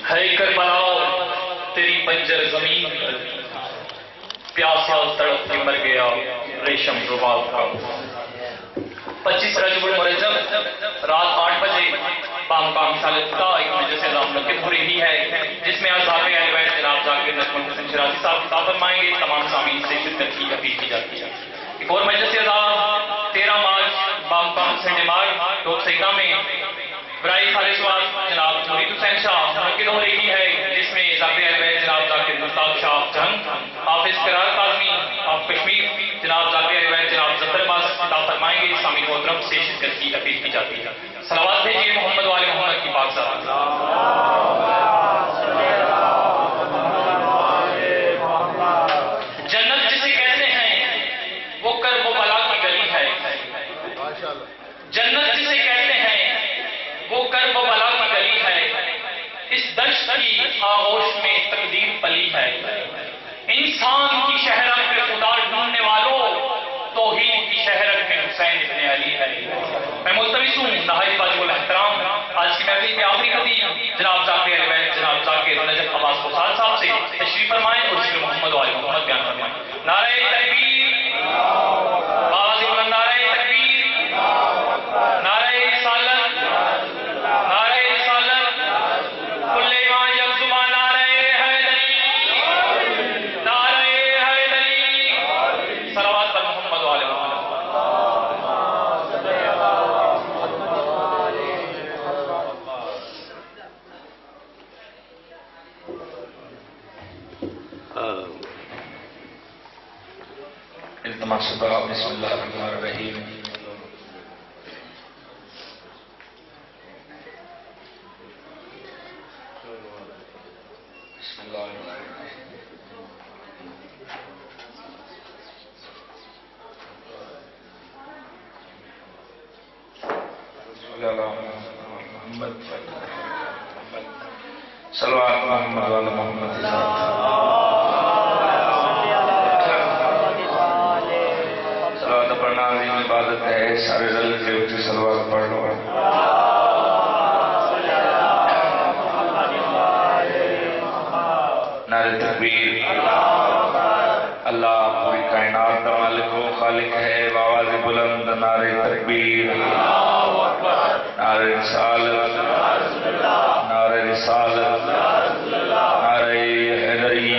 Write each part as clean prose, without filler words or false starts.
ہے کربلا تیری بنجر زمین پر پیاسا تڑپ کے مر گیا ریشم رباب کا۔ 25 رجب المرجب رات 8 بجے بام کا مثال خدا ایک مجلس اعظام منعقد ہو رہی ہے، جس میں اصحاب اہل بیت جناب ذاکر نجم حسین شیرازی صاحب خطاب فرمائیں گے۔ تمام سامعین سے شرکت کی اپیل کی جاتی ہے۔ ایک اور مجلس اعظام 13 مارچ بام کا سنڈے مارچ ٹوک سیدہ میں برائی خالص جناب مرید حسین شاہ منعقد ہو رہی ہے، جس میں ذاکر اہل بیت جناب ذاکر مشتاق شاہ جنگ، حافظ قرار کاظمی آف کشمیر جناب ذاکر اہل بیت جناب ظفر عباس خطاب فرمائیں گے۔ سامعین محترم سے شرکت کی اپیل کی جاتی ہے۔ صلوات بھیجیے محمد و آل محمد کی پاک ذات۔ جنت جسے کہتے ہیں وہ کرب و بلا کی گلی ہے، جنت جسے کہتے ہیں وہ کرب و بلا کی گلی ہے، اس دشت کی آغوش میں تقدیر پلی ہے۔ انسان کی شہرت میں خدا ڈھونڈنے والوں، توحید کی شہرت میں حسین ابن علی ہے۔ میں ملتمس ہوں نہایت واجب الاحترام آج کی محفل کے آخری خطیب جناب ذاکر اہل بیت جناب ذاکر نجف عباس خسال صاحب سے تشریف فرمائیں اور ذکر محمد و آل محمد بیان فرمائیں۔ نعرہ تکبیر، آواز بلند نعرہ تکبیر، نعرہ رسالت، نعرہ رسالت، کل ایمان یک زبان نعرہ حیدری، نعرہ حیدری، صلوات پر محمد و آل محمد۔ التماس دعا بسم اللہ الرحمن الرحیم۔ بسم اللہ الرحمن الرحیم۔ محمد صلوات محمد و آل محمد۔ صلوات پڑھنا عظیم عبادت ہے، سارے رل کے اچھی صلوات پڑھ لو۔ نعرہ تکبیر، اللہ پوری کائنات کا مالک و خالق ہے، آواز بلند نعرہ تکبیر، نعرہ رسالت، نعرہ رسالت، نعرہ حیدری،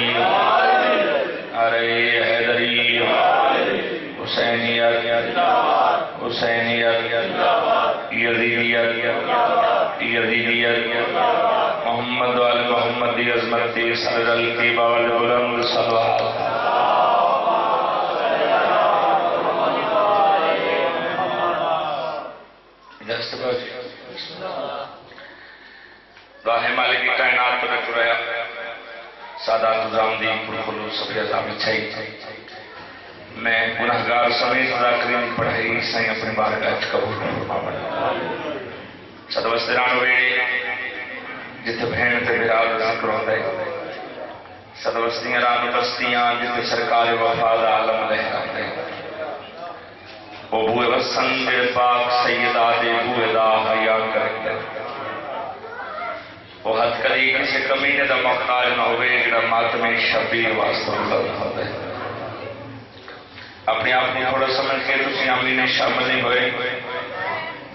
نعرہ حیدری، حسینیت، حسینیت، یزیدیت، یزیدیت، محمد و آل محمد دی عظمت دی سرل کی باول بلند صلوات۔ راہ مالک کائنات پر رکھرایا سادات نظام دی پرخلوص صفی عظامی چھائی۔ میں گناہگار سمیت ذاکرین پڑھائی سائیں اپنے بارگاہ قبول فرما بڑھا۔ صدوستران ہوئے جتے بہن تے براد ذکر ہوتا ہے، صدوستیاں ران بستیاں جتے سرکار وفاد عالم لہراتے ہیں۔ وہ بوئے وسن دے پاک سیدہ دے بوئے دا حیاء کرتے ہیں۔ وہ حد کری کسی کمینے دا مختار نہ ہوئے جڑا ماتم شبیر واسطہ اللہ ہوتا ہے۔ اپنے آپ کو تھوڑا سمجھ کے تسی آمین شامل نہیں ہوئے۔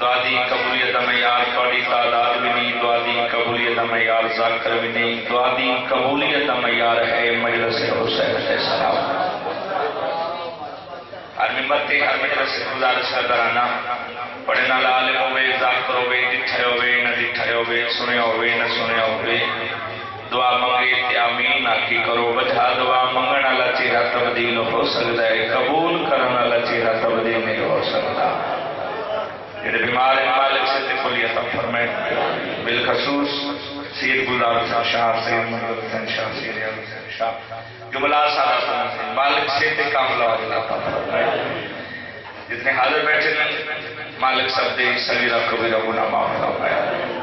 دعا دی قبولیت معیار توڑی تعداد بھی نہیں، دعا دی قبولیت معیار ذاکر بھی نہیں، دعا دی قبولیت معیار ہے مجلس حسین علیہ السلام۔ ہر ممبر کے ہر مجلس گزارش کا درانا پڑھنا لال ہوئے، ذاکر ہوئے، دٹھے ہوئے نہ دٹھے ہوئے، سنے ہوئے نہ سنے ہوئے، دعا منگے تے آمین آکی کرو۔ وجہ دعا منگنا اللہ چہرہ تبدیل ہو سکتا ہے، قبول کرنا اللہ چہرہ تبدیل نہیں ہو سکتا۔ یہ بیمار مالک سے تقلیت فرمائے، بالخصوص سید گلدار حسین شاہ، سید محمد حسین شاہ، سید ریاض حسین شاہ، جملہ سارا سنتے مالک سے کاملہ اللہ فرمائے۔ جتنے حاضر بیٹھے مالک سب دے صغیرہ کبیرہ گناہ معاف فرمائے۔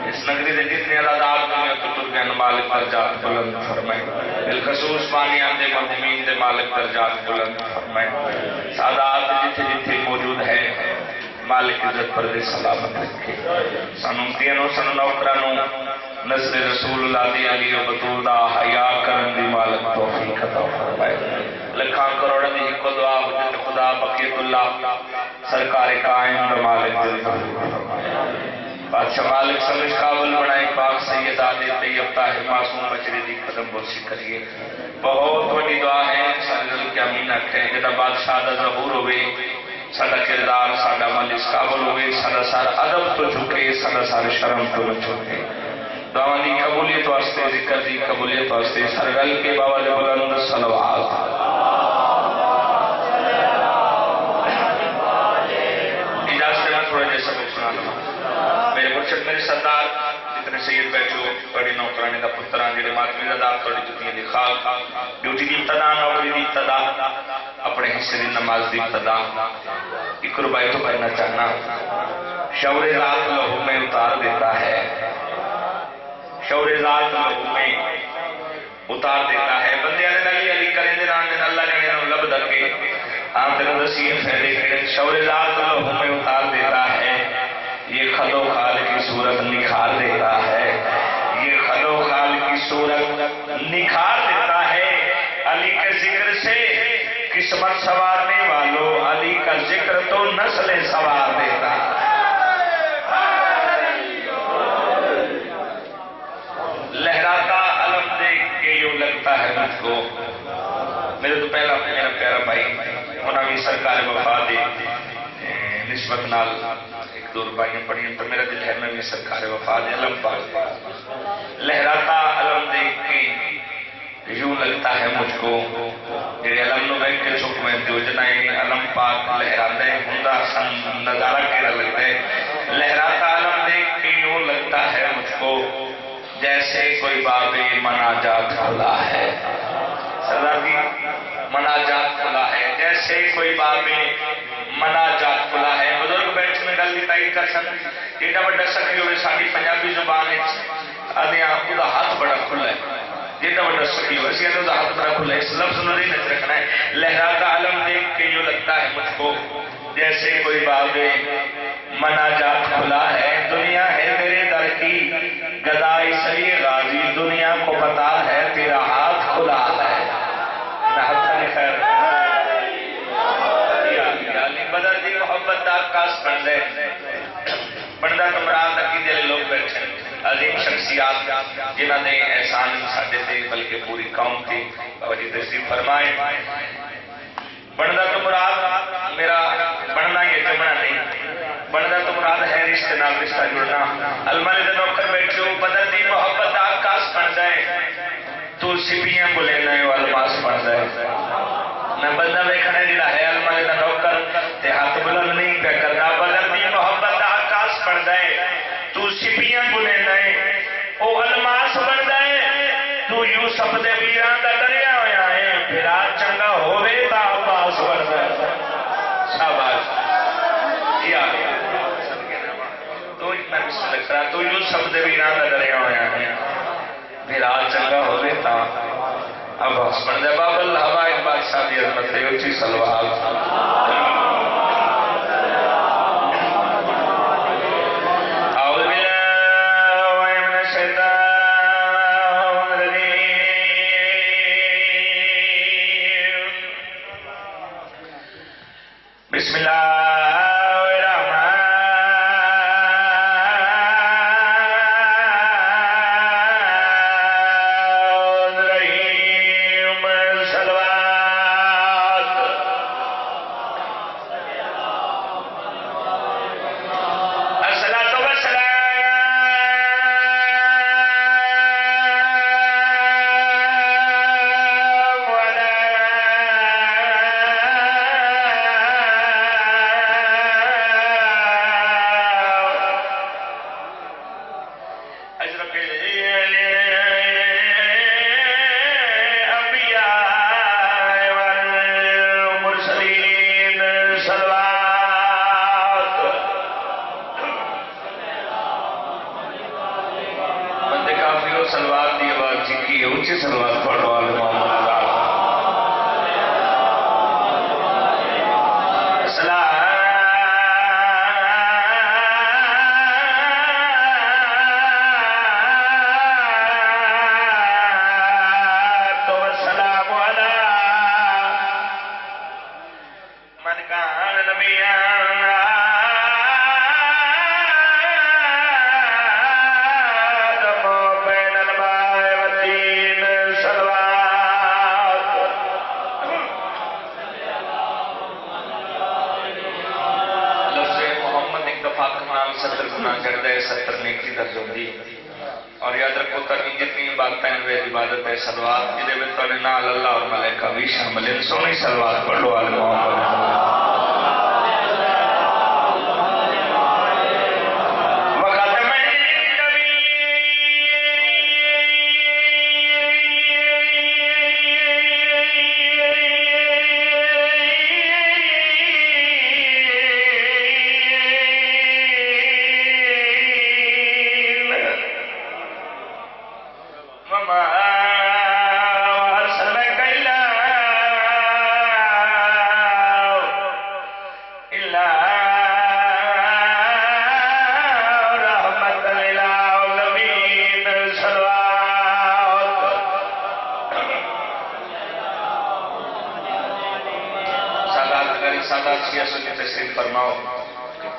اس نگری دے جتنے عداد دنیا کتر گئن مالک درجات بلند فرمائے، بالخصوص بانیان دے مرحومین دے مالک درجات بلند فرمائے۔ سادات جتنے جتنے موجود ہے مالک عزت پر دے سلامت رکھے۔ سنوں تینوں سنوں نوکرانوں نسل رسول اللہ دی علی و بطول دا حیا کرن دی مالک توفیق عطا فرمائے لکھاں کروڑاں دی ایک دعا حضرت خدا بقیت اللہ سرکار قائم دا مالک دل فرمائے بادشاہ مالک سمجھ قابل بنائے پاک سیدہ دے طیب طاہر معصوم بچری دی قدم برسی کریے بہت بڑی دعا ہے سارے کے امین رکھیں جدا بادشاہ دا ظہور ہوئے سارا کردار سارا عمل اس قابل ہوئے سارا سارا ادب تو جھکے سارا سارا شرم تو نہ چھوٹے دعا دی قبولیت واسطے ذکر دی قبولیت واسطے سرگل کے باوجہ بلند صلوات اجازت میں تھوڑا جیسا سبق سنا لوں میرے مرشد میرے سردار جتنے سید بیٹھو بڑی نوکرانے دا پتران جڑے ماتمی دا دار توڑی جتنی دی خاک ڈیوٹی دی ابتدا نوکری دی ابتدا اپنے حصے دی نماز دی ابتدا ایک ربائی تو کرنا چاہنا شعور ذات لہو میں اتار دیتا ہے شعور ذات لہو میں اتار دیتا ہے بندے آنے علی علی کریں دے ران دے اللہ جانے نو لب دکے آن تیرے نصیب فیدے کریں شعور ذات لہو میں اتار دیتا ہے یہ خد و خال کی صورت نکھار دیتا ہے یہ خد و خال کی صورت نکھار دیتا ہے علی کے ذکر سے قسمت سوارنے والوں علی کا ذکر تو نسل سوار دیتا لہراتا علم دیکھ کے یوں لگتا ہے مجھ کو میرے تو پہلا میرا پیارا بھائی انہوں نے سرکار وفا دے نسبت نال ایک دو ربائیاں پڑھی ہیں تو میرا دل ہے میں سرکار وفا دے علم پاک لہراتا علم دیکھ کے یوں لگتا ہے مجھ کو جڑے علم نو بیٹھ کے چک میں دیو جنائیں علم پاک لہراتا ہے ہندہ سن نظارہ کیرا لگتا ہے لہراتا علم دیکھ کے یوں لگتا ہے مجھ کو جیسے کوئی باب مناجات کھلا ہے سردار جی مناجات کھلا ہے جیسے کوئی باب مناجات کھلا ہے بزرگ بیٹھ میں گل تائید کر سکتے ایڈا بڑا سکی ہوئے ساری پنجابی زبان ادیاں ادا ہاتھ بڑا کھلا ہے جیتا بڑا سکی ہوئے اسی ادا ہاتھ بڑا کھلا ہے اس لفظ نو نہیں نچ رکھنا ہے لہراتا علم دیکھ کے یوں لگتا ہے مجھ کو جیسے کوئی باب مناجات کھلا ہے دنیا ہے میرے در کی گدائی سری غازی دنیا کو پتا ہے تیرا ہاتھ کھلا ہے نحب خیر بدر دی محبت دا کاس بن دے بندہ کمران تکی دل لوگ بیٹھے عظیم شخصیات جنہ نے احسان ساڑھے تھے بلکہ پوری قوم تھی بابا جی تشریف فرمائے بندہ تو مراد میرا بننا یہ جمعہ نہیں بندہ تو مراد ہے رشتہ نام رشتہ جڑنا المالی دے نوکر بیٹھے ہو بدر دی محبت دا کاس بن دے تو سپیاں بلے نئے والماس بن دے نہ بندہ بیکھنے جڑا ہے المالی دا نوکر تے ہاتھ بلند نہیں پہ کرنا بدر دی محبت دا آکاس پڑ جائے تو سپیاں بنے نئے او الماس بن جائے تو یوسف دے ویران دا دریا ہویا ہے پھر آج چنگا ہوئے تا عباس بن جائے شاباش یا تو اتنا بسم لگ رہا تو یوسف دے ویران دا دریا ہویا ہے پھر آج چنگا ہوئے تا عباس بن جائے باب اللہ ہوائی بادشاہ دی عظمت ہے اچھی سلوات بسم اللہ سلوات دی آواز چکی ہے اونچی سلوات پڑھنے والے محمد کرنی جتنی عبادتیں وہ عبادت ہے صلوات جدے میں تو نال اللہ اور ملائکہ بھی شامل ہیں سونی صلوات پڑھو آل محمد فرماؤ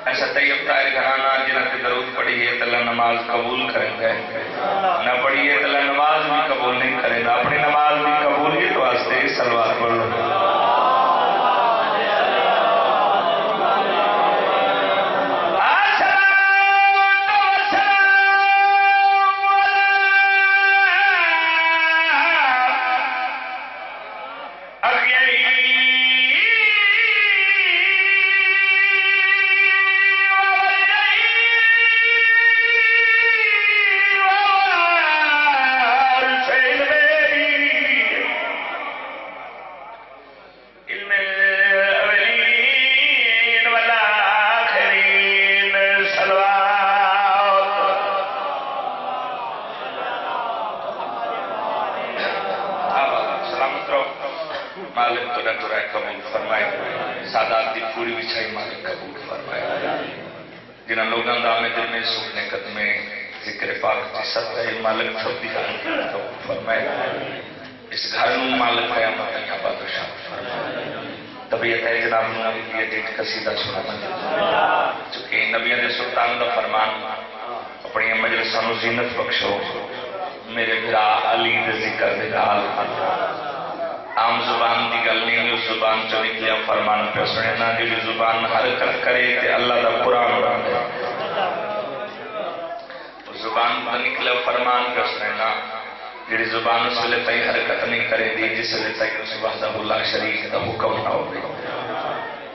ایسا طیب طاہر گھرانہ جنہاں کی درود پڑھیے تو اللہ نماز قبول کریں گے نہ پڑھیے تو اللہ نماز بھی قبول نہیں کریں گا اپنی نماز بھی قبولیت واسطے صلوات پڑھ لو مالک تو ڈٹورائے قبول فرمائے سادات دی پوری بچھائی مالک قبول فرمائے جنہاں لوگاں دامے دل میں سکنے قدمے ذکر پاک جی سب ہے مالک سب دی حال قبول فرمائے اس گھر نوں مالک قیامت یا بادشاہ فرمائے طبیعت ہے جناب نبی کی ایک قصیدہ سنا چونکہ نبیوں نے سلطان دا فرمان اپنی مجلسوں نوں زینت بخشو میرے بھرا علی دے ذکر دے نال عام زبان دی گل نہیں اس زبان چ نکلیا فرمان پہ سننا جی زبان حرکت کرے تے اللہ دا قرآن بن دے اس زبان کا نکلیا فرمان پہ سننا جی زبان اس لئے تائی حرکت نہیں کرے دی جس لئے تائی اس وحدہ اللہ شریک دا حکم نہ ہو گئی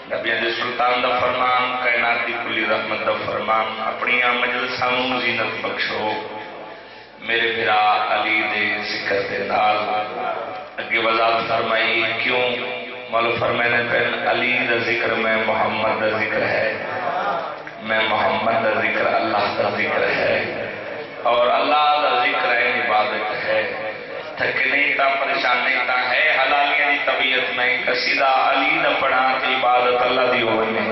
نبی علیہ سلطان دا فرمان کائنات دی کلی رحمت دا فرمان اپنی مجلساں نوں زینت بخشو میرے بھرا علی دے ذکر دے نال اگے وضاحت فرمائی کیوں مولو فرمانے پہن علی دا ذکر میں محمد دا ذکر ہے میں محمد دا ذکر اللہ دا ذکر ہے اور اللہ دا ذکر ہے عبادت ہے تھکنے تا پریشانی تا ہے حلالیہ دی طبیعت میں قصیدہ علی دا پڑھا تی عبادت اللہ دی ہوئے میں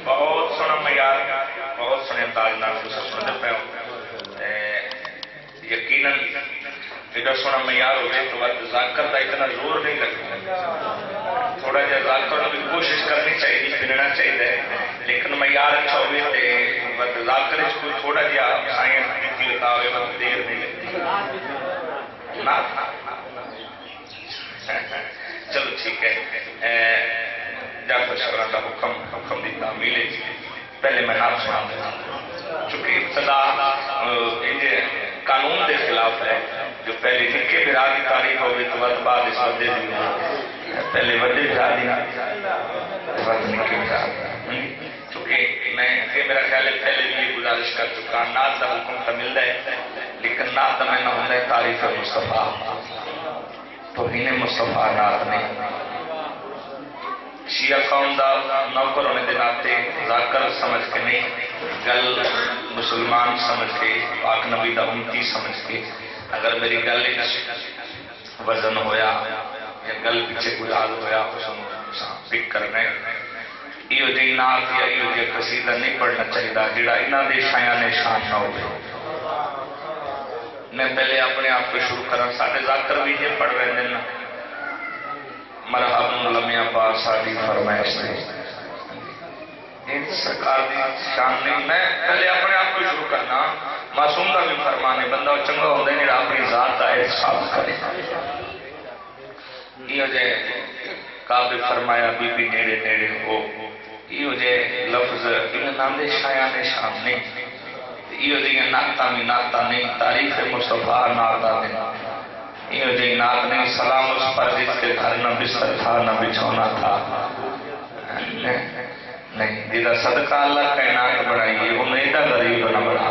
بہت سنا معیار بہت سنے تاجنات کو سن دے پہ یقیناً اگر سونا معیار ہوئے تو بات ذاکر دا اتنا زور نہیں لگتا تھوڑا جا ذاکر نے بھی کوشش کرنی چاہیے پھرنا چاہیے لیکن معیار اچھا ہوئے تے بات ذاکر اس کو تھوڑا جا سائنس دیتی ہوتا ہوئے بات دیر نہیں لگتی نا چلو ٹھیک ہے جعفر شورا کا حکم دی تعمیل ہے پہلے میں نام سنا دے چونکہ ابتدا قانون دے خلاف ہے جو پہلے نکے بھرا کی تاریخ ہوگی تو بعد اس وقت دے دی پہلے وڈے بھرا دی وقت نکے بھرا چونکہ میں میرا خیال ہے پہلے بھی یہ گزارش کر چکا نات دا حکم تا مل ہے لیکن نات دا میں نہ ہوں تعریف مصطفیٰ توہین مصطفیٰ نات نہیں شیعہ قوم دا نوکر ہونے دے ناتے ذاکر سمجھ کے نہیں گل مسلمان سمجھ کے پاک نبی دا امتی سمجھ کے اگر میری گل وزن ہویا یا گل پیچھے کوئی حال ہویا اس پک کرنے یہ جی نات یا یہ جی قصیدہ نہیں پڑھنا چاہیے جڑا انہاں دے شایان شان نہ ہوئے میں پہلے اپنے آپ کو شروع کرنا ساڑھے ذاکر بھی یہ پڑھ رہے ہیں مرحبا لمیاں پاس ساڑھی فرمائش نے سرکار دی شان نہیں میں پہلے اپنے آپ کو شروع کرنا معصوم کا بھی فرمانے بندہ چنگا ہوتا ہے نہیں اپنی ذات کا احساس کرے یہ جائے کعبے فرمایا بی بی نیڑے نیڑے ہو یہ جے لفظ ان نام دے شایان شان نے یہ جی نعتاں بھی نعتاں نہیں تعریف مصطفیٰ نعتاں نہیں یہ جی نعت نہیں سلام اس پر جس کے گھر نہ بستر تھا نہ بچھونا تھا نہیں دیدہ صدقہ اللہ کائنات بڑھائیے انہیں دا غریب نہ بڑھا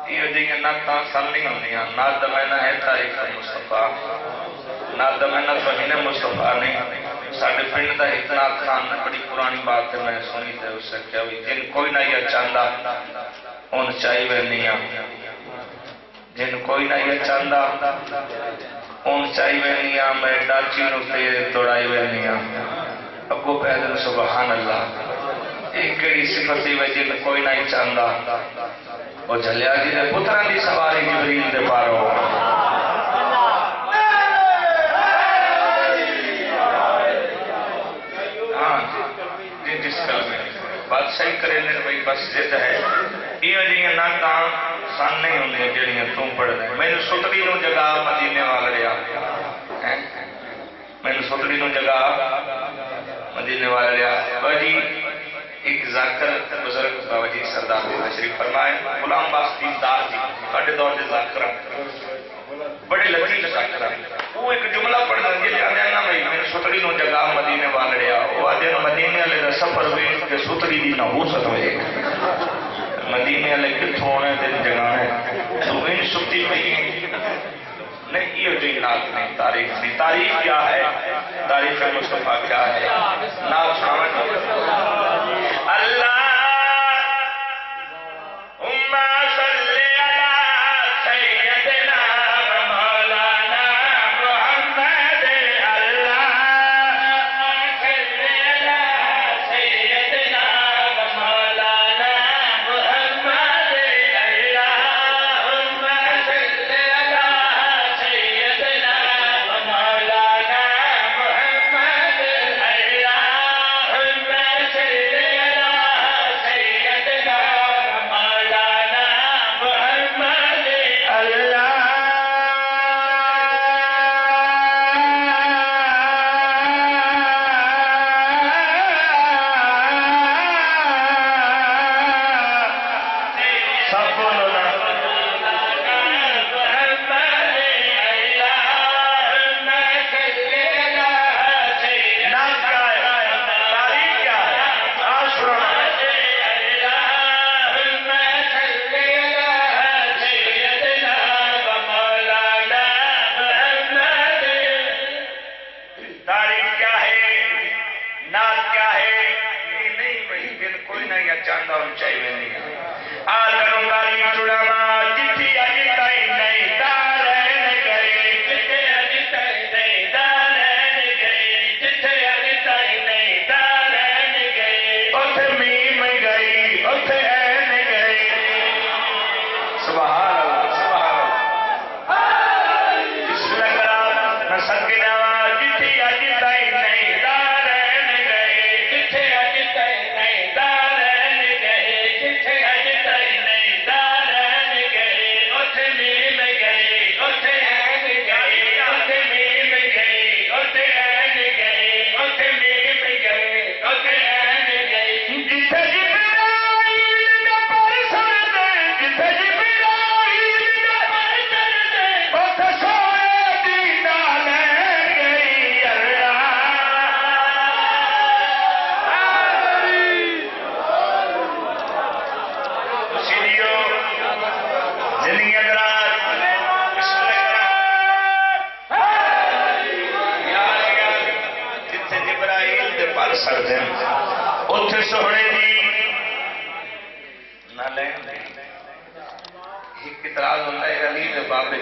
یہ جی نعتاں سن نہیں ہوندیاں نعت دمینہ ہے تاریخ مصطفیٰ نعت دمینہ فہین مصطفیٰ نہیں ساڑھے پنڈ دا اتنا خان بڑی پرانی بات ہے میں سنی تھے اس سے کیا ہوئی جن کوئی نہ یہ چاندہ ان چاہی وینیاں جن کوئی نہ یہ چاندہ ان چاہی وینیاں میں ڈاچی نوتے دوڑائی وینیاں اگو پیدن سبحان اللہ ایک کڑی صفتی وے جن کوئی نہ یہ چاندہ وہ جھلیا جی نے پتران دی سواری جبریل دے پارو جس کلمے بات صحیح کرے لیں بھئی بس جد ہے یہ جیئے نعتاں سان نہیں ہوندے جڑیاں تم پڑھ دیں میں نے ستری نو جگہ مدینے والا رہا میں نے ستری نو جگہ مدینے والا رہا بابا جی ایک ذاکر بزرگ بابا جی سردار دے تشریف فرمائے غلام باستی دار جی کٹے دور دے ذاکرہ بڑے لطیف ذاکرہ وہ ایک جملہ پڑھ دیں جی آنے نا میں نے ستری نو جگہ مدینے والا رہا وہ آدھے مدینے والے دا سفر ہوئی کہ ستری دی نحوست ہوئے مدینے والے کتھوں ہونے دن جگانے تو ان ستی پہی نہیں یہ جو نعت نہیں تاریخ نہیں تاریخ کیا ہے تاریخ مصطفیٰ کیا ہے نعت سامن اللہ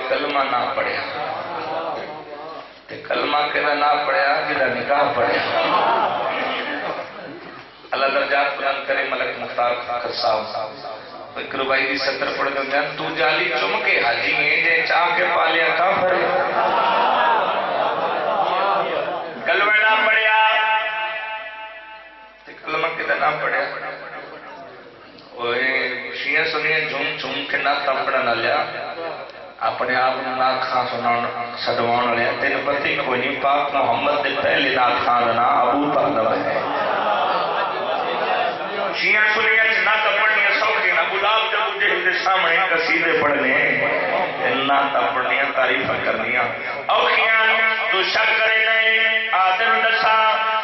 کلمہ نہ پڑھیا تے کلمہ کہنا نہ پڑھیا جدا نکاح پڑھیا اللہ درجات بلند کرے ملک مختار خاکر صاحب ایک ربائی دی ستر پڑھ دیں جان تو جالی چمکے حاجی ہیں جے چاہ کے پالیا کافر کلمہ نہ پڑھیا تے کلمہ کہنا نہ پڑھیا شیعہ سنیے جھوم جھوم کے نہ تپڑا نہ لیا آپ اپنے آپ نات خان سنوان والے تین پتہ کوئی نہیں پاک محمد دے پہلے نات خان کا نام ابو طالب ہے شیعہ سنیاں نات پڑھنیاں سوکھیاں گلاب جب جہل دے سامنے قصیدے پڑھنے نات پڑھنیاں تعریف کرنیاں اوکھیاں تو شک کرے نہیں آدم دسا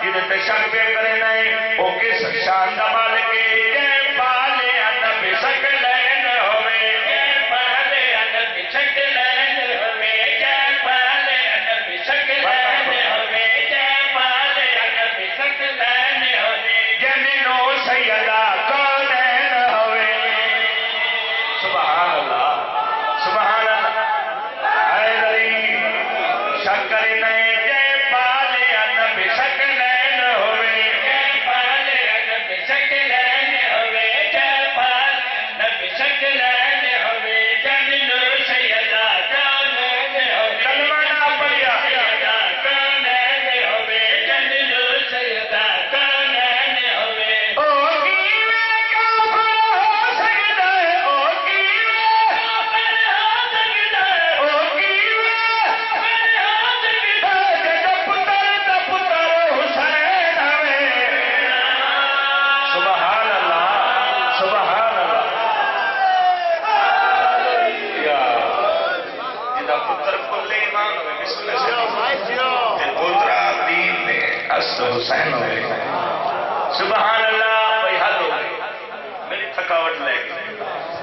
جدے تے شک پہ کرے نہیں او کس شان دا مالک ہے پالے انب شکلین ہوئے پالے انب شکلین ہوئے پالے انب شکلین ہوئے پالے انب شکلین ہوئے جننو سیدہ کونین ہوئے سبحان اللہ سبحان اللہ اے دری شکر نہیں حسین ہوئے سبحان اللہ بھائی حد ہو گئی میری تھکاوٹ لے گئی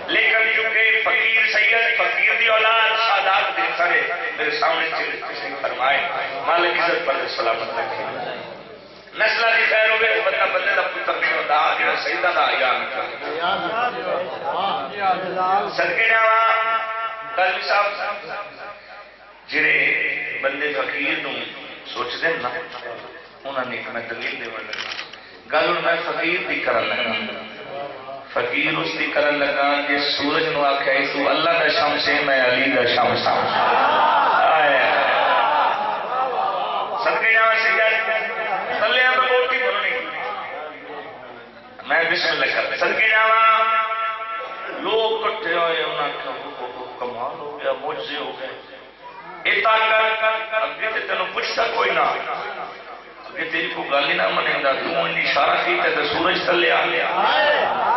لیکن کیونکہ فقیر سید فقیر دی اولاد سادات دے سارے میرے سامنے چلے فرمائے مالک عزت پر سلامت رکھے نسلہ دی خیر ہوئے بندہ بندے دا پتر نہیں ہوتا جڑا سیدہ دا آیان صدقے جاواں قلبی صاحب جڑے بندے فقیر نوں سوچ دے نا انہوں نے ایک میں دلیل دے لگا گل میں فقیر دی کرن لگا فقیر اس دی کرن لگا کہ سورج نو آکھے تو اللہ دا شمس ہے میں علی دا شمس ہوں صدقے جاواں سید تلے ہم بوٹی بولنی میں بسم اللہ کر صدقے جاواں لوگ کٹھے ہوئے انہاں کہ کمال ہو گیا معجزے ہو گئے اتا کر اگے تے تینوں پوچھتا کوئی نہ کہ تیری کو گالی نہ منے گا تو ان اشارہ کیتے تو سورج تلے آ گیا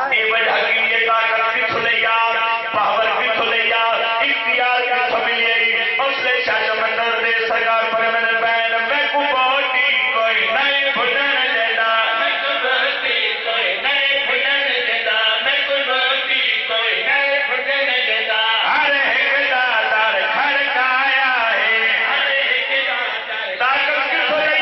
اے وجہ کی یہ طاقت بھی تھلے یار پاور بھی تھلے یار اختیار بھی تھلے اس لے شاہ سمندر دے سرکار پر میں بین میں کو بوٹی کوئی نہیں بھجن دینا میں کو بوٹی کوئی نہیں بھجن دینا میں کو بوٹی کوئی نہیں بھجن دینا ہر ایک دا در کھڑکایا ہے ہر ایک دا در طاقت بھی تھلے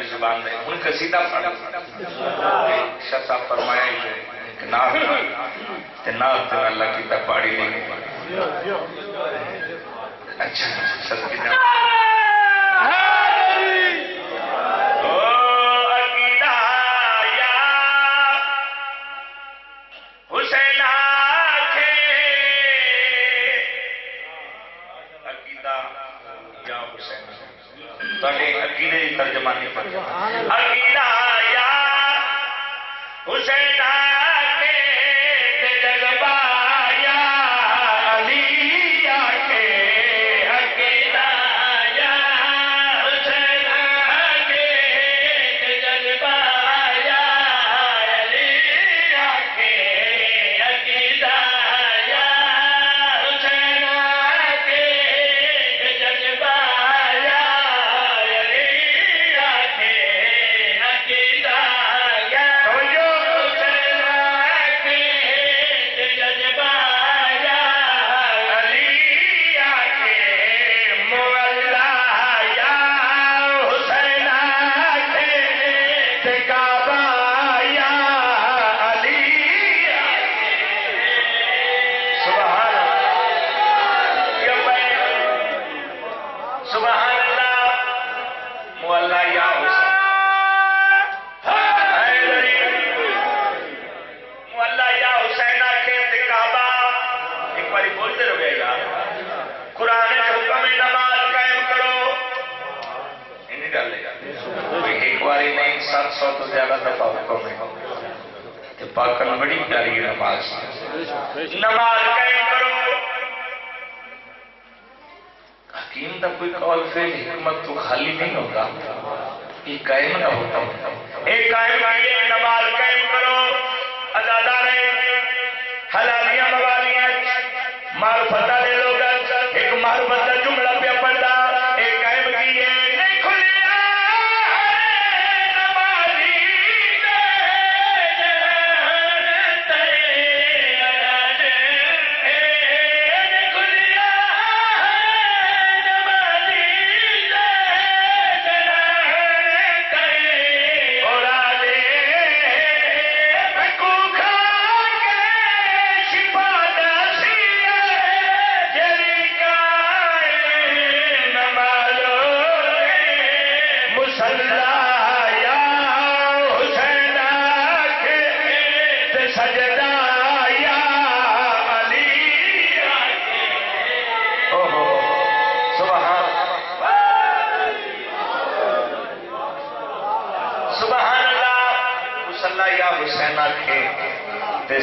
زبان میں ان کا سیدھا پڑھا شاہ فرمایا کہ ناف ناف اللہ کی تپاڑی نہیں اچھا سب کی ترجمانی پر عقیدہ یا حسین کے جذبہ یا علی کے عقیدہ یا حسین آکھے تے کعبہ ایک باری بولتے رہے یار قرآن حکم نماز قائم کرو انہیں ڈال لے ایک باری نہیں 700 تو زیادہ دفعہ حکم ہے تے پاکن بڑی پیاری نماز قائم کرو حکیم دا کوئی قول فعل حکمت تو خالی نہیں ہوتا یہ قائم نہ ہوتا ایک قائم کیے نماز قائم کرو ازادار حلالیاں موالیاں معرفت والے لوگ ایک معرفت کا جملہ پہ پڑھتا ایک قائم کیے نہیں کھلیا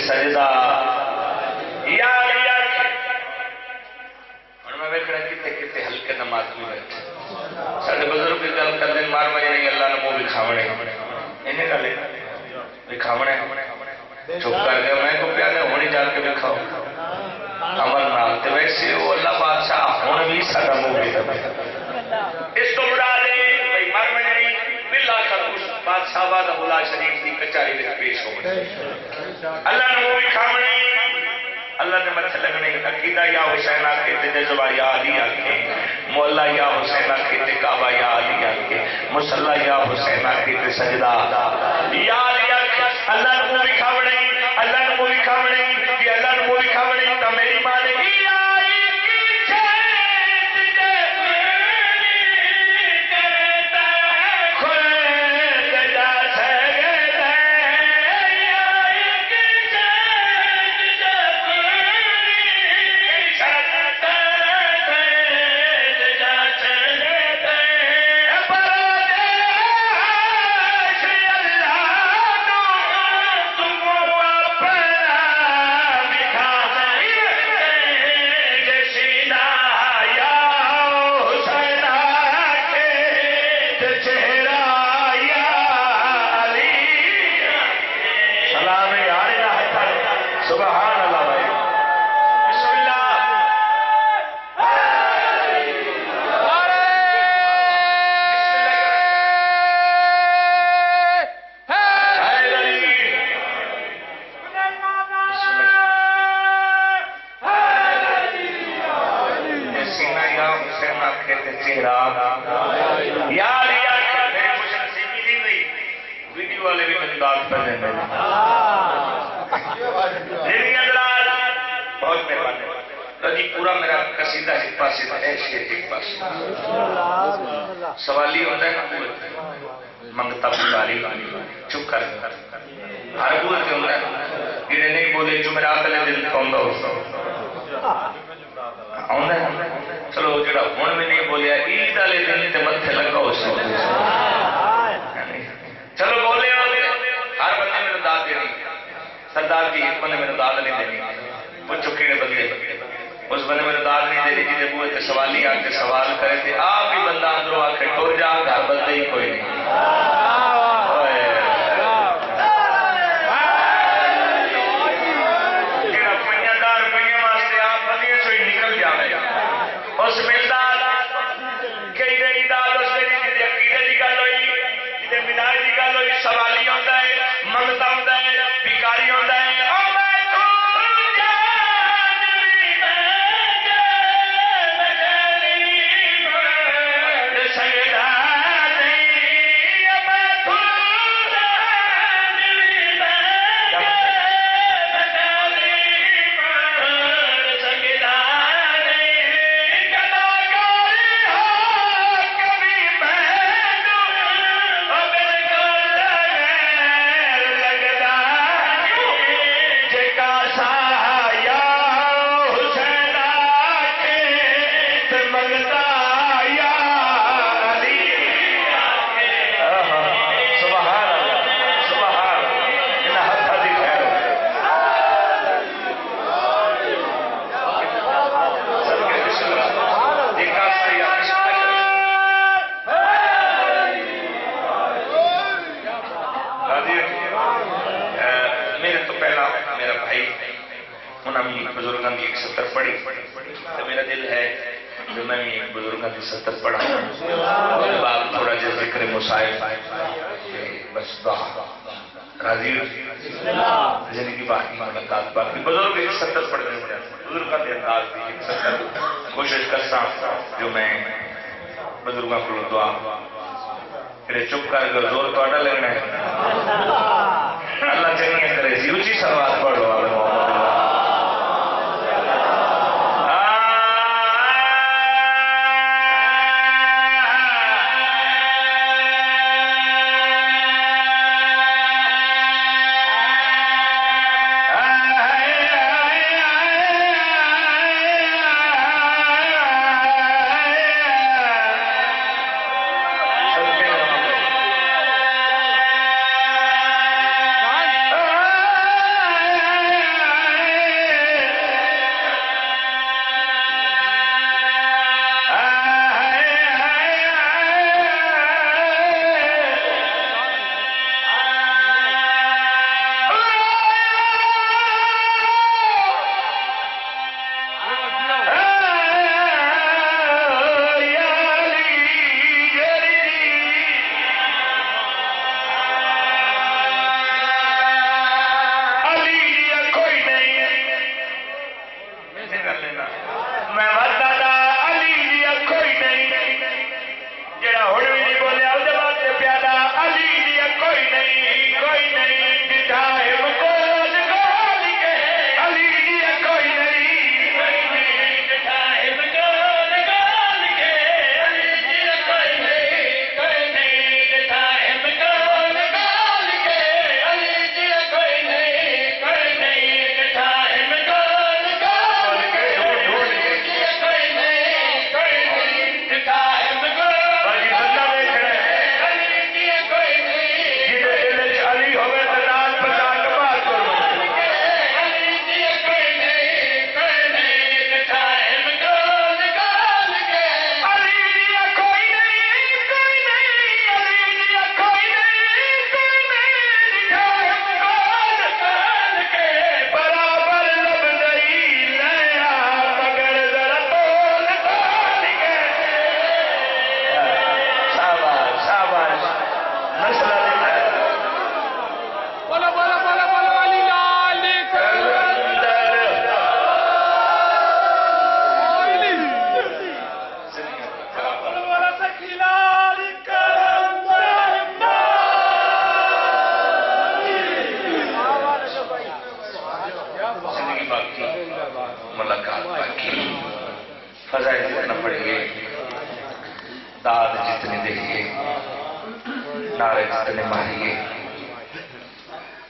سجدہ یا میں ویکھنا کتے ہلکے نماز میں بیٹھے سارے بزرگ کی گل کر دیں مار مجھے نہیں اللہ نے منہ بکھاونے انہیں گلے بکھاونے چپ کر گیا میں کو پیارے ہونی جا کے بکھاؤ عمل نال تے ویسے وہ اللہ بادشاہ ہون بھی سارا منہ بکھا اس کو مراد ہے مار مجھے نہیں باللہ کا بادشاہ باد اولا شریف کی کچاری میں پیش ہو گئے اللہ نے وہ بھی کھامنے اللہ نے مت لگنے عقیدہ یا حسین آکے تے جذبہ یا علی آکے مولا یا حسین آکے تے کعبہ یا علی آکے مصلی یا حسین آکے تے سجدہ یا علی آکے اللہ نے وہ بھی کھامنے اللہ نے وہ بھی کھامنے کہ اللہ نے وہ بھی کھامنے تا میری ماں نے پورا میرا قصیدہ ایک پاس ایک پاس سوالی ہوتا ہے منگتا پکاری چپ کر ہر بولتے ہوتا ہے جنہیں نہیں بولے جمعرات والے دن کون چلو جڑا ہوں بھی نہیں بولیا عید والے دن تے متھے لگا اس چلو بولے ہر بندے میرے داد دینی سردار جی ایک بندے میرے داد نہیں دینی وہ چکے نے بدلے اس بندے میرے داد نہیں دینی جنہیں بوئے تے سوالی آ کے سوال کرے تھے آپ بھی بندہ اندروں آ کے ٹور جا گھر بندے ہی کوئی نہیں جڑا پنیا دار پنیا واسطے آپ بندے سوئی نکل جاوے اس ملتا کئی رہی داد اس نے جی عقیدے کی گل ہوئی جی میناج کی گل ہوئی سوالی ہوتا ہے منگتا ہوتا ہے بیکاری ہوتا ہے لگتا بھائی انہوں نے بزرگوں کی ایک ستر پڑھی تو میرا دل ہے کہ میں بھی ایک بزرگوں کی ستر پڑھا بعد تھوڑا جا ذکر مسائل بس دعا راضی زندگی باقی ملاقات باقی بزرگ ایک ستر پڑھنے ہو جاتے بزرگوں کے انداز کی ایک ستر کوشش کرتا جو میں بزرگوں کو دعا پھر چپ کر کے زور تو اڈا لگنا ہے اللہ چنگیاں کرے سی اچھی سلوات پڑھو آلے محمد اللہ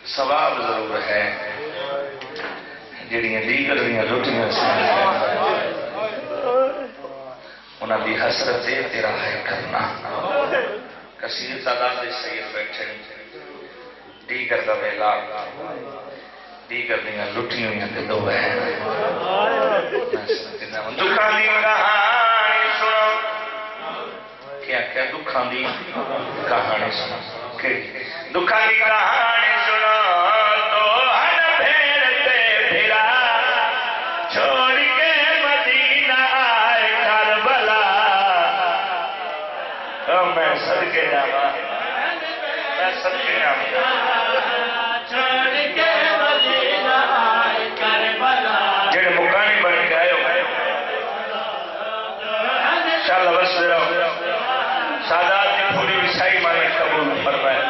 ثواب ضرور ہے جڑیاں دیگر دیاں لٹیاں انہاں دی حسرت تیرا ہے کرنا کثیر تعداد سید بیٹھے دیگر دا ویلا دیگر دیاں لٹیاں تے دو ہے دکھاں دی کہانی سنو کیا کیا دکھاں دی کہانی سنو دکھاں دی کہانی سنو تو ہن پھیرتے پھرا چھوڑ کے مدینہ آئے کربلا میں صدقے جاواں میں صدقے جاواں چھوڑ کے مدینہ آئے کربلا جڑے مکانی بن کے آئے ہو انشاءاللہ بس رہو سادات کی پوری وسائی مالک قبول فرمائے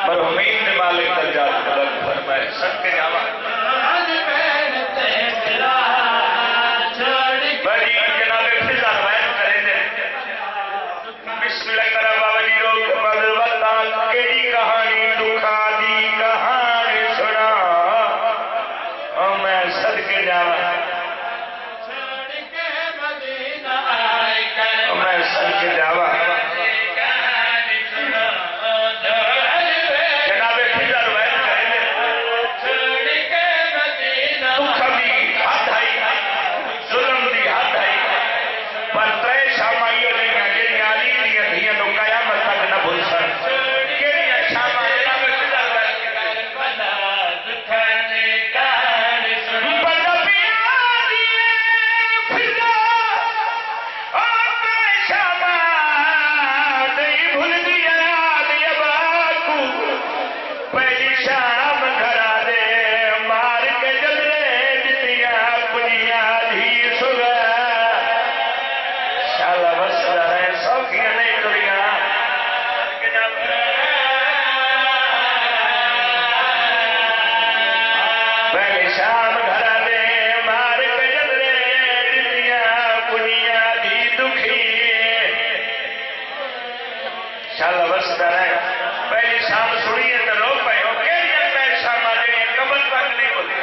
مرحومین نے مالک درجات قبول فرمائے صدقے جاواں بڑی جناب فضا بیان کریں دے بسم اللہ کرا بابا جی روک مدوتان کیڑی کہانی دکھاں دی کہانی سنا میں صدقے جاواں میں صدقے جاواں جناب فضا بیان کریں دے دکھاں دی ہاتھ آئی ظلم دی ہاتھ آئی پر ترے شامائیوں دیاں جنیاں علی دیاں دھیاں نو قیامت تک نہ بھول سن کیڑیاں شاماں جناب فضا بیان کریں شام گھر دے مار کے جدرے دنیا کنیا دی دکھی شال وستا ہے پہلی شام سنیے تو رو پہ ہو کہ پہلی شام آ جائیں قبر تک نہیں ہوتی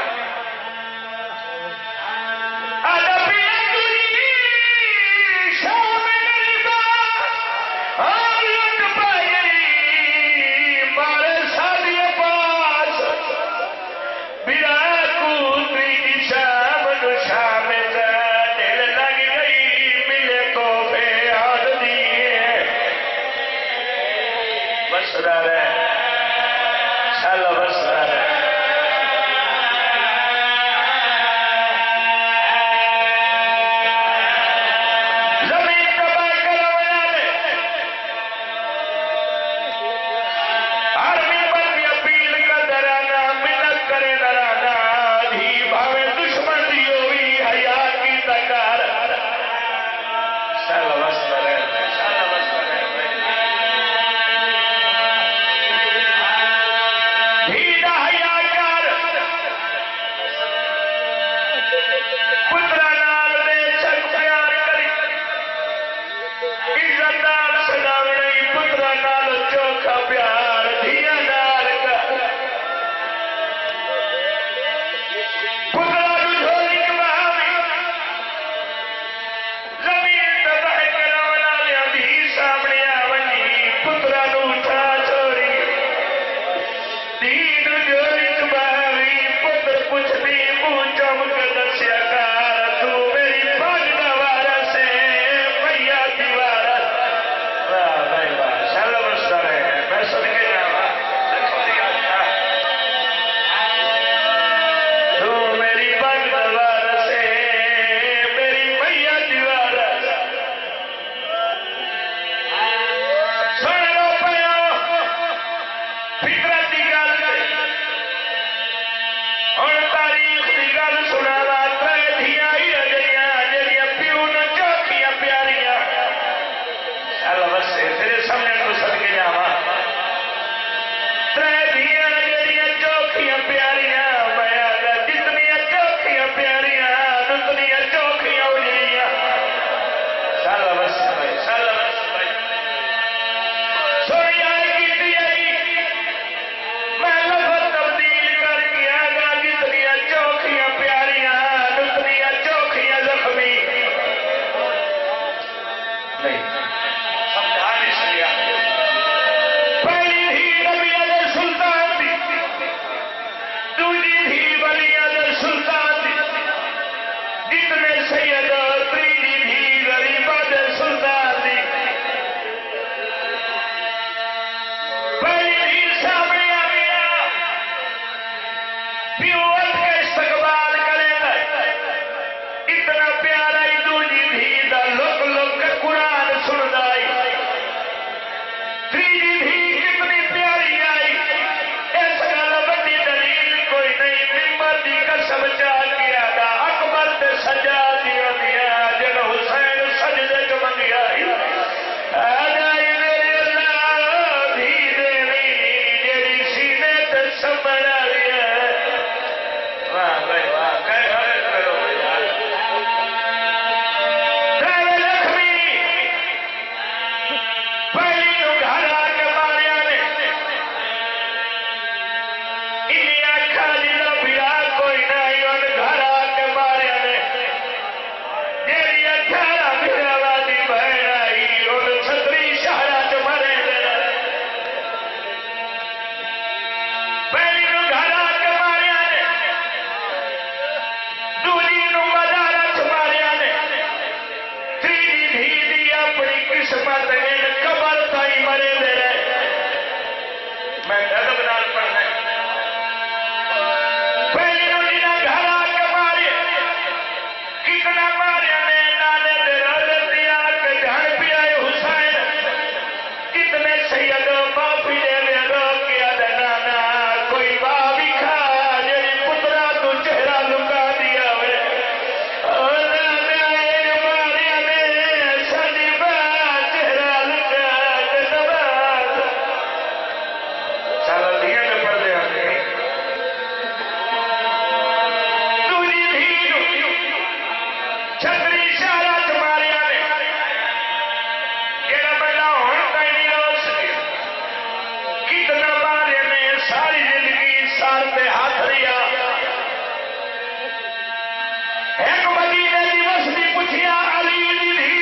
پوچھیا علی دی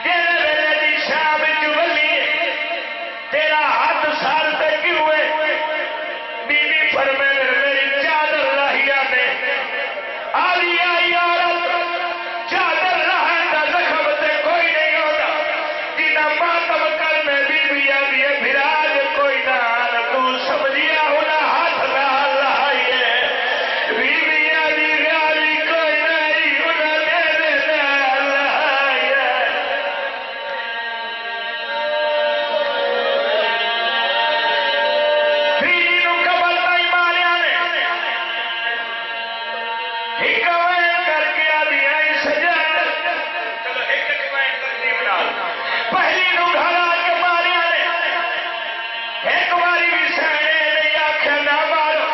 جیڑے ویلے دی شام چولی تیرا ہاتھ سر تے کیوں ہے؟ بی بی فرمائے میری چادر لاہیا نے علی آئی عورت چادر لاہے دا زخم تے کوئی نہیں ہوتا جنہ ماتم کرنے بی بی آئی بھراج کوئی نہ تو سمجھیا ہونا ہاتھ نہ لائیے بی بی آئی غالی کوئی نہیں ہونا میرے نہ لائیے بیوی نو قبر نہیں ماریا نے ایک وین کر کے آدھی آئی سجا چلو ایک وین ترتیب نال پہلی نو گھر آ کے ماریا نے ایک باری بھی سہنے نہیں آخیا نہ مارو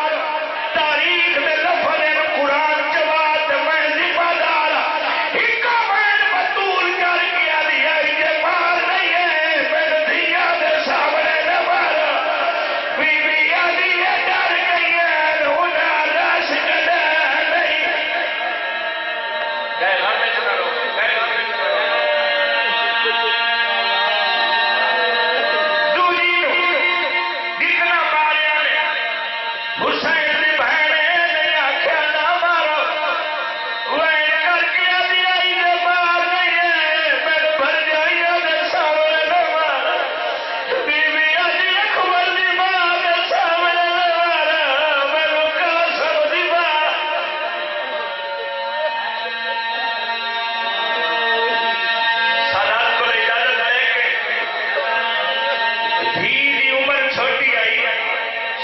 تاریخ میں لفظ قرآن جواب میں ذمہ دار ایک وین بطول کر کے آدھی آئی جے مار نہیں ہے میرے دھیا دے سامنے نہ مارو بی بی آدھی ہے ڈر گئی ہے انہاں لاش کڈا نہیں گئے گھر میں چلا لو گئے گھر میں چلا لو دوجی نو جتنا ماریا نے حسین دی بہن نے آخیا نہ مارو وین کر کے آدھی آئی جے مار نہیں ہے میرے بھر جائی دے سامنے نہ مارو بی بی آدھی اکبر دی ماں دے سامنے نہ مارو میرے قاسم دی ماں سادات کو اجازت دے کے دھی دی عمر چھوٹی آئی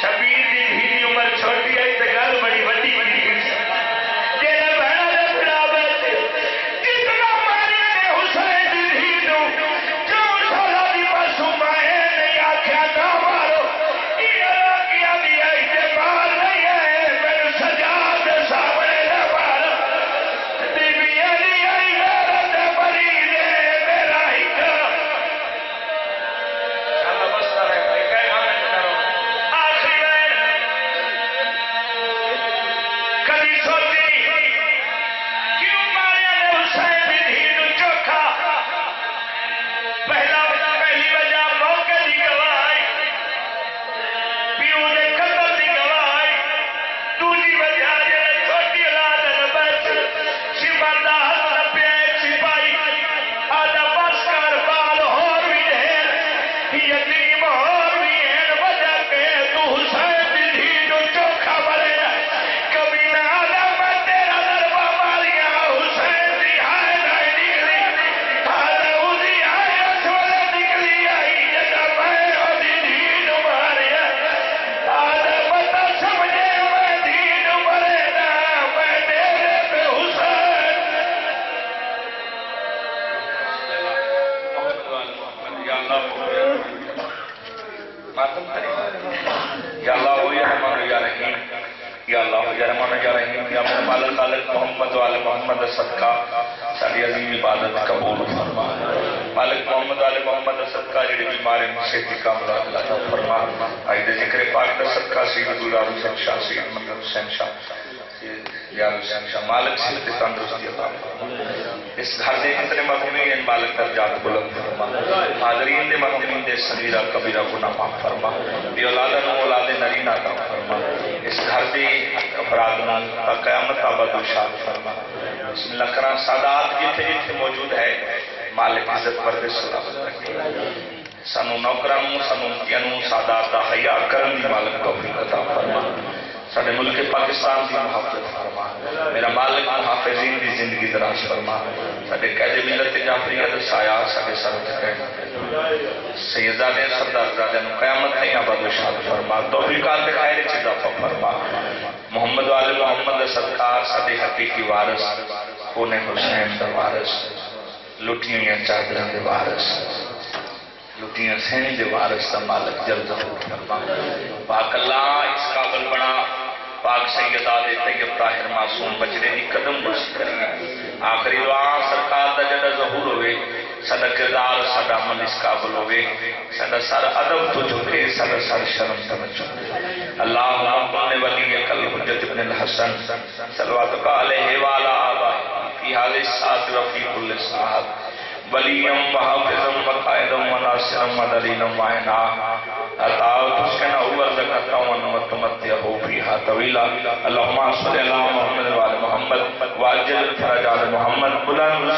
شبیر دی دھی دی عمر چھوٹی آئی تو گل بڑی وڈی بنی گئی جیڑے بہنا دے پھڑا بیٹھے جتنا ماریا نے حسین دی دھی نو 4 سالہ دی معصوم ہے نہیں آخیا نہ مارو یہ کیا دی آئی تے مار نہیں ہے میرے سجاد دے سامنے نہ مارو بی بی علی آئی غیرت بری دے میرا ہی اللہ بستا رہے بھائی کہے گا میں کرو آخری وین کبھی سوچی کیوں ماریا نے حسین دی دھی نو چوکھا پہلی وجہ موقع دی گواہی پیو دے قتل دی گواہی دوسری وجہ جڑے چھوٹی اولاد نے بچ سمندہ ہاتھ نپیا سپاہی آدھا بس کر بال ہور بھی ڈھیر یتیم ہور بھی ہیں وجہ کہ تو حسین دی دھی نو چوکھا مرے کبھی نہ آدھا میں تیرا دربہ ماریا حسین دی ہائے نہیں نکلی آدھا اسی ہائے اسولے نکلی آئی جدہ میں دی دھی نو ماریا آدھا بتا سمجھے میں دھی نو مرے نا میں ڈیرے پہ حسین یا اللہ ماتم کریم یا اللہ ہو یا رحمان یا رحیم یا اللہ ہو یا رحمان یا رحیم یا مالک خالق محمد وآل محمد صدقہ ساری عظیم عبادت قبول فرما مالک محمد وآل محمد صدقہ جڑے بیمار صحت کا مراد عطا فرما آئی دے ذکر پاک دا صدقہ سید اللہ حسین شاہ سید منظر حسین شاہ یا حسین شاہ مالک صحت تندرستی عطا فرما اس گھر دے کتنے مغنی ہیں مالک درجات بلند فرما حاضرین دے مغنین دے صغیرہ کبیرہ گناہ معاف فرما بی اولادہ نو اولاد نرین عطا فرما اس گھر دے افراد نال تا قیامت آباد و شاد فرما بسم اللہ کرام سادات جتھے جتھے موجود ہے مالک عزت پردے سلامت رکھے سانو نوکرانو سانو امتیانو سادات دا حیاء کرن دی مالک توفیق عطا فرما ساڑھے ملک پاکستان دی محافظت فرما میرا مالک محافظین دی زندگی دراز فرما ساڑھے قید ملت جعفریہ دا سایہ ساڑھے سرد قید سیدزادے سردار زادے نو قیامت نہیں آباد و شاد فرما توفیقات خیر چیزا فرما محمد والے محمد صدقار ساڑھے حقیقی وارث کونے حسین دا وارث لٹیاں چادران دے وارث لٹیاں سین دے وارث دا مالک جلد ظہور فرما پاک اللہ اس قابل بنا پاک سیدہ دے طیب طاہر معصوم بچڑے دی قدم بس کریں آخری دعا سرکار دا جڑا ظہور ہوئے سادہ کردار سادہ عمل اس قابل ہوئے سادہ سارا ادب تو جھکے سادہ سارا شرم توجہ اللہم ابن ولی قلب حجت ابن الحسن صلواتک علیہ وعلا آبائی في هذه الساعة وفي كل ساعة وليا وحافظا وقائدا وناصرا ودليلا معينا حتى تسكن أرضك طوعا وتمتعه فيها طويلا اللهم صل على محمد وعلى محمد وعجل الفرج على محمد بلند